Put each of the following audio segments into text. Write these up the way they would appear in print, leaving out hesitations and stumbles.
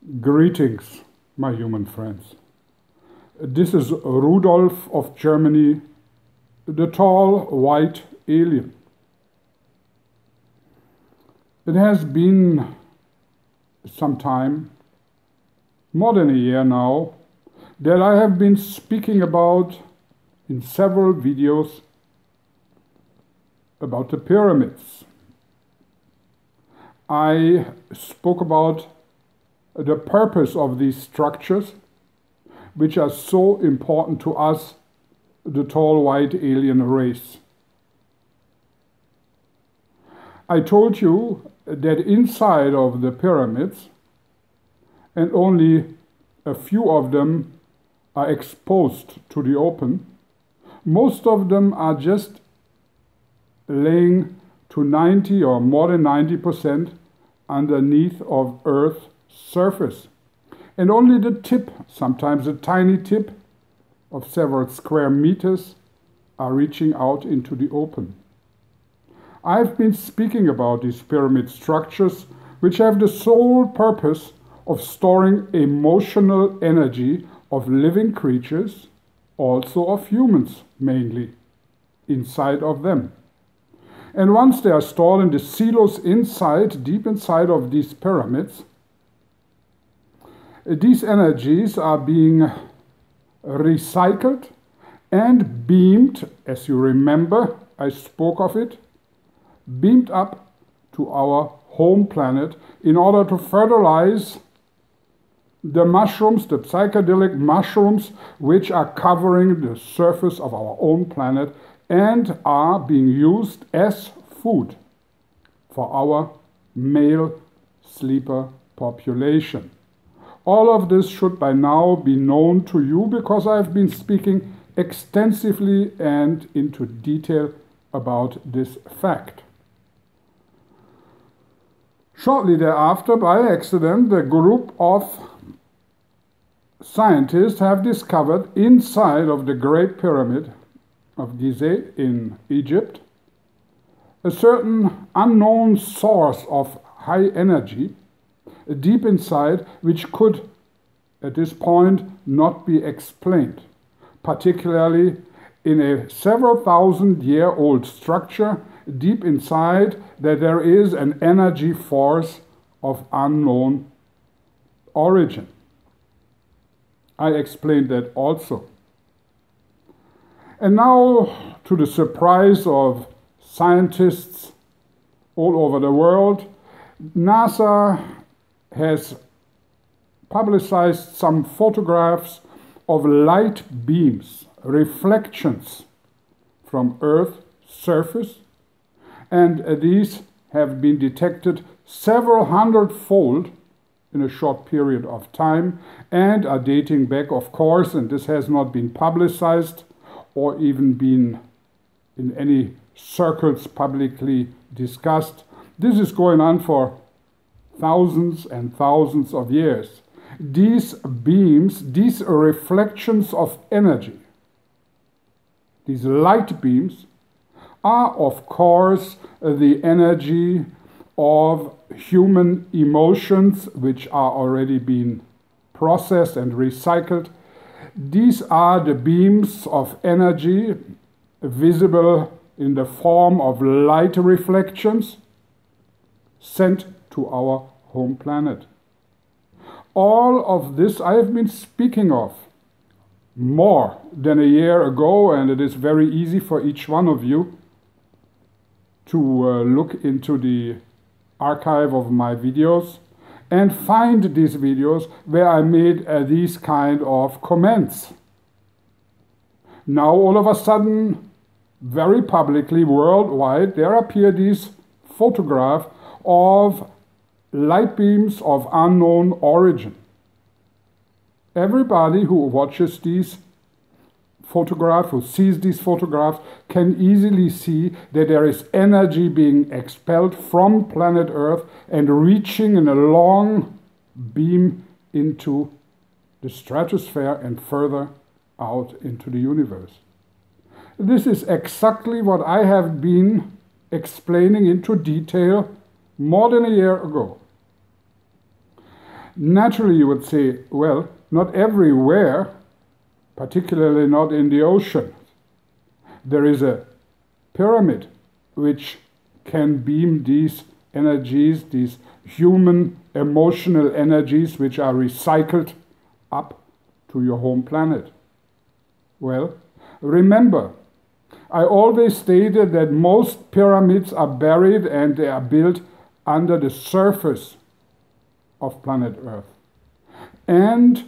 Greetings, my human friends. This is Rudolf of Germany, the tall white alien. It has been some time, more than a year now, that I have been speaking about in several videos about the pyramids. I spoke about the purpose of these structures, which are so important to us, the tall white alien race. I told you that inside of the pyramids, and only a few of them are exposed to the open, most of them are just laying to 90 or more than 90% underneath of Earth's surface. And only the tip, sometimes a tiny tip of several square meters, are reaching out into the open. I've been speaking about these pyramid structures, which have the sole purpose of storing emotional energy of living creatures, also of humans mainly, inside of them. And once they are stored in the silos inside, deep inside of these pyramids, these energies are being recycled and beamed, as you remember, I spoke of it, beamed up to our home planet in order to fertilize the mushrooms, the psychedelic mushrooms, which are covering the surface of our own planet and are being used as food for our male sleeper population. All of this should by now be known to you because I've been speaking extensively and into detail about this fact. Shortly thereafter, by accident, a group of scientists have discovered inside of the Great Pyramid of Gizeh in Egypt a certain unknown source of high energy deep inside, which could at this point not be explained, particularly in a several thousand-year-old structure deep inside that there is an energy force of unknown origin. I explained that also. And now, to the surprise of scientists all over the world, NASA has publicized some photographs of light beams, reflections from Earth's surface, and these have been detected several hundredfold in a short period of time and are dating back, of course, and this has not been publicized or even been in any circles publicly discussed. This is going on for thousands and thousands of years. These beams, these reflections of energy, these light beams, are of course the energy of human emotions which are already being processed and recycled. These are the beams of energy visible in the form of light reflections sent to our home planet. All of this I have been speaking of more than a year ago, and it is very easy for each one of you to look into the archive of my videos and find these videos where I made these kind of comments. Now all of a sudden, very publicly, worldwide, there appear these photographs of light beams of unknown origin. Everybody who watches these photographs, who sees these photographs, can easily see that there is energy being expelled from planet Earth and reaching in a long beam into the stratosphere and further out into the universe. This is exactly what I have been explaining into detail more than a year ago. Naturally, you would say, well, not everywhere, particularly not in the ocean, there is a pyramid which can beam these energies, these human emotional energies, which are recycled up to your home planet. Well, remember, I always stated that most pyramids are buried and they are built under the surface of planet Earth. And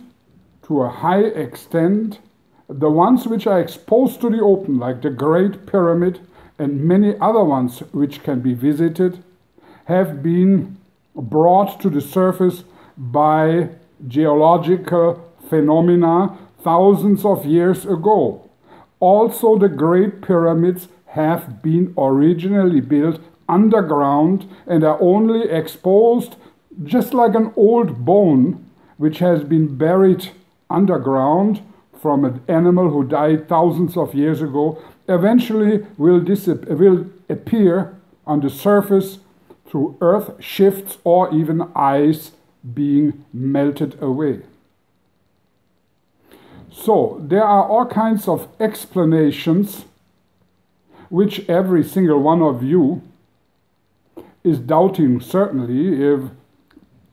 to a high extent, the ones which are exposed to the open, like the Great Pyramid and many other ones which can be visited, have been brought to the surface by geological phenomena thousands of years ago. Also, the Great Pyramids have been originally built underground and are only exposed just like an old bone which has been buried underground from an animal who died thousands of years ago, eventually will appear on the surface through earth shifts or even ice being melted away. So there are all kinds of explanations which every single one of you is doubting, certainly, if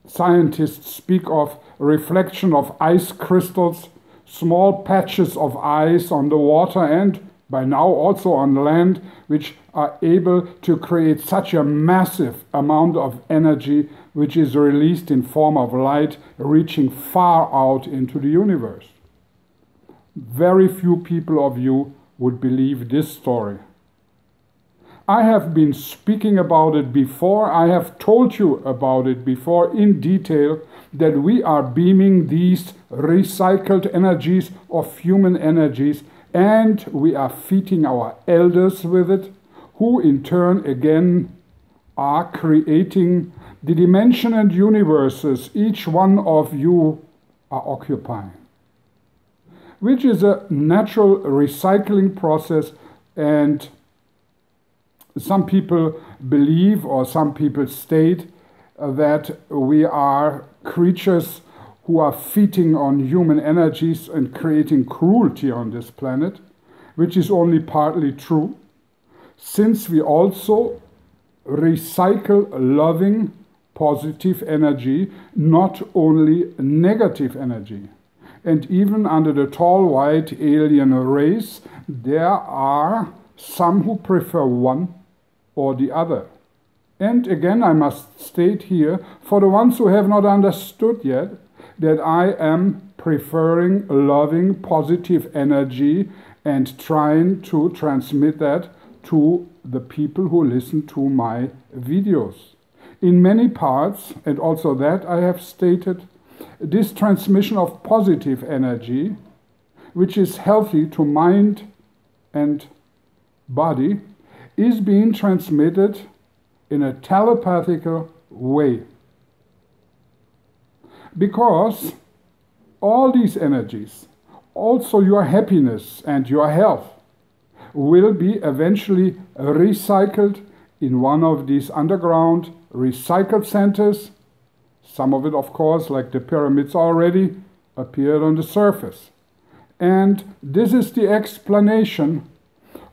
scientists speak of reflection of ice crystals, small patches of ice on the water and by now also on land, which are able to create such a massive amount of energy which is released in form of light reaching far out into the universe. Very few people of you would believe this story. I have been speaking about it before. I have told you about it before in detail, that we are beaming these recycled energies of human energies, and we are feeding our elders with it, who in turn again are creating the dimension and universes each one of you are occupying, which is a natural recycling process. And some people believe, or some people state, that we are creatures who are feeding on human energies and creating cruelty on this planet, which is only partly true, since we also recycle loving, positive energy, not only negative energy. And even under the tall white alien race, there are some who prefer one or the other. And again, I must state here, for the ones who have not understood yet, that I am preferring loving, positive energy and trying to transmit that to the people who listen to my videos. In many parts, and also that I have stated, this transmission of positive energy, which is healthy to mind and body, is being transmitted in a telepathical way. Because all these energies, also your happiness and your health, will be eventually recycled in one of these underground recycled centers. Some of it, of course, like the pyramids already, appeared on the surface. And this is the explanation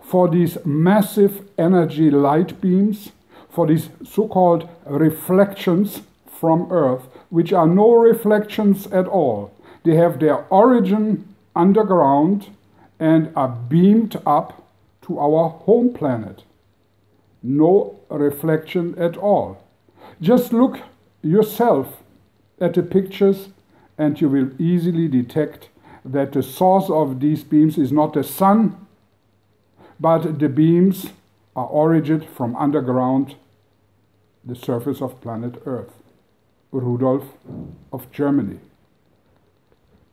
for these massive energy light beams, for these so-called reflections from Earth, which are no reflections at all. They have their origin underground and are beamed up to our home planet. No reflection at all. Just look yourself at the pictures and you will easily detect that the source of these beams is not the sun, but the beams are originated from underground, the surface of planet Earth. Rudolf of Germany.